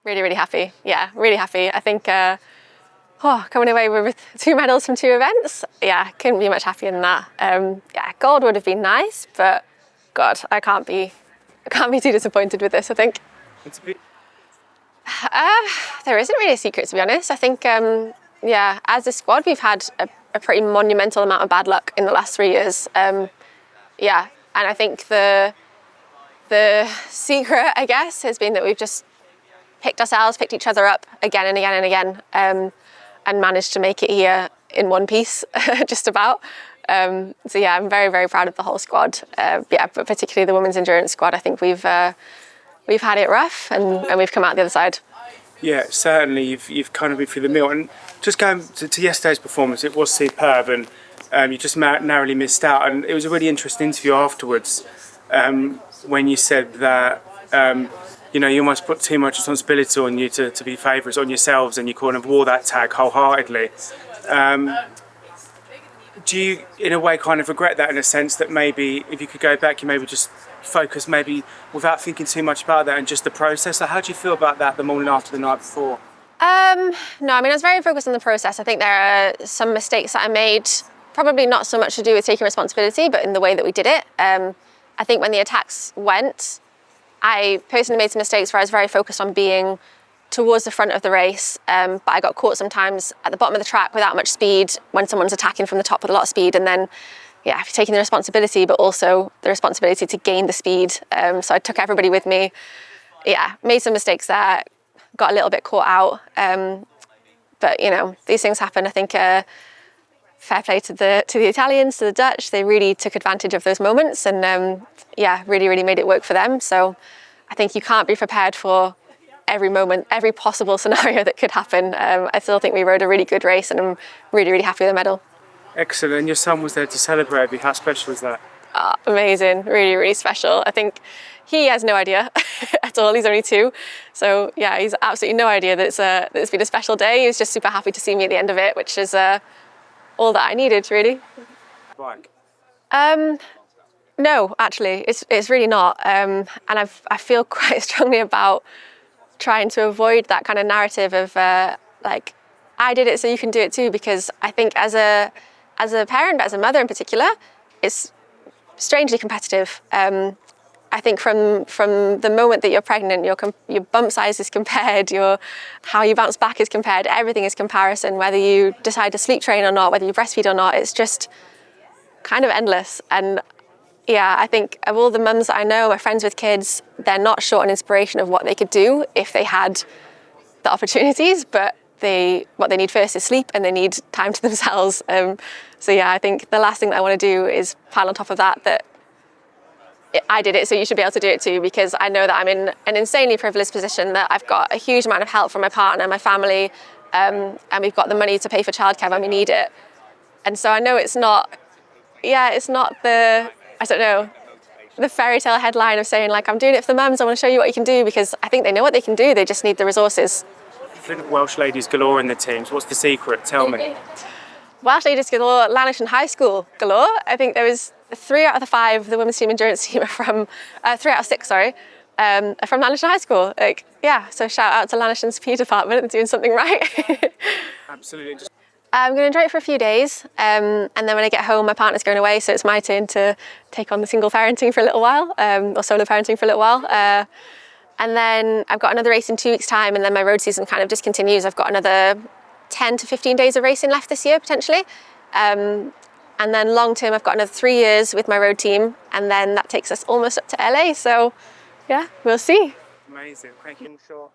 Really, really happy. Yeah, really happy. I think coming away with 2 medals from 2 events, yeah, couldn't be much happier than that. Yeah, gold would have been nice, but God, I can't be too disappointed with this, I think. There isn't really a secret, to be honest. I think, yeah, as a squad, we've had a pretty monumental amount of bad luck in the last 3 years. Yeah, and I think the secret, I guess, has been that we've just picked each other up again and again and again, and managed to make it here in one piece, just about. So yeah, I'm very, very proud of the whole squad. Yeah, but particularly the women's endurance squad. I think we've had it rough, and we've come out the other side. Yeah, certainly you've kind of been through the mill. And just going to yesterday's performance, it was superb, and you just narrowly missed out. And it was a really interesting interview afterwards, when you said that you know, you almost put too much responsibility on you to be favourites on yourselves, and you kind of wore that tag wholeheartedly. Do you, in a way, kind of regret that, in a sense that maybe if you could go back, you maybe just focus maybe without thinking too much about that and just the process? So how do you feel about that the morning after the night before? No, I mean, I was very focused on the process. I think there are some mistakes that I made, probably not so much to do with taking responsibility, but in the way that we did it. I think when the attacks went, I personally made some mistakes where I was very focused on being towards the front of the race, but I got caught sometimes at the bottom of the track without much speed when someone's attacking from the top with a lot of speed, and then, yeah, taking the responsibility, but also the responsibility to gain the speed. So I took everybody with me. Yeah, made some mistakes there, got a little bit caught out, but you know, these things happen. I think fair play to the Italians, to the Dutch. They really took advantage of those moments, and yeah, really, really made it work for them. So I think you can't be prepared for every moment, every possible scenario that could happen. I still think we rode a really good race, and I'm really, really happy with the medal. Excellent. And your son was there to celebrate with you. How special was that? Oh, amazing. Really, really special. I think he has no idea at all. He's only 2. So yeah, he's absolutely no idea that it's been a special day. He was just super happy to see me at the end of it, which is all that I needed, really. Bike? No, actually, it's really not. And I feel quite strongly about trying to avoid that kind of narrative of like, I did it so you can do it too, because I think as a parent, but as a mother in particular, it's strangely competitive. I think from the moment that you're pregnant, your bump size is compared, how you bounce back is compared, everything is comparison, whether you decide to sleep train or not, whether you breastfeed or not, it's just kind of endless. And yeah, I think of all the mums that I know, my friends with kids, they're not short on inspiration of what they could do if they had the opportunities, but what they need first is sleep, and they need time to themselves. So yeah, I think the last thing that I want to do is pile on top of that I did it, so you should be able to do it too, because I know that I'm in an insanely privileged position, that I've got a huge amount of help from my partner, my family, and we've got the money to pay for childcare when we need it. And so I know it's not the fairy tale headline of saying like, I'm doing it for the mums, I want to show you what you can do, because I think they know what they can do, they just need the resources. Welsh ladies galore in the teams. What's the secret? Tell me. Welsh ladies galore, Lanarkshire High School galore. I think there was 3 out of the 5, the women's team endurance team are from, 3 out of 6, sorry, are from Lanarkshire High School. Like, yeah, so shout out to Lanarkshire's PE department, doing something right. Absolutely. I'm going to enjoy it for a few days, and then when I get home, my partner's going away, so it's my turn to take on the single parenting for a little while, or solo parenting for a little while. And then I've got another race in 2 weeks' time, and then my road season kind of just continues. I've got another 10 to 15 days of racing left this year, potentially. And then long term, I've got another 3 years with my road team, and then that takes us almost up to LA. So yeah, we'll see. Amazing. Thank you. Sure.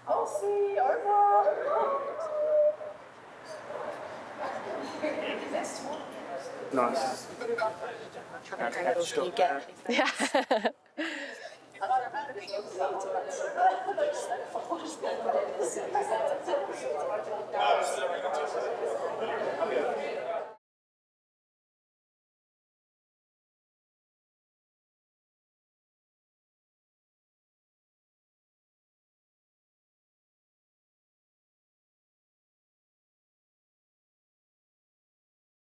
I'll see. Over. Nice. You get. Yeah.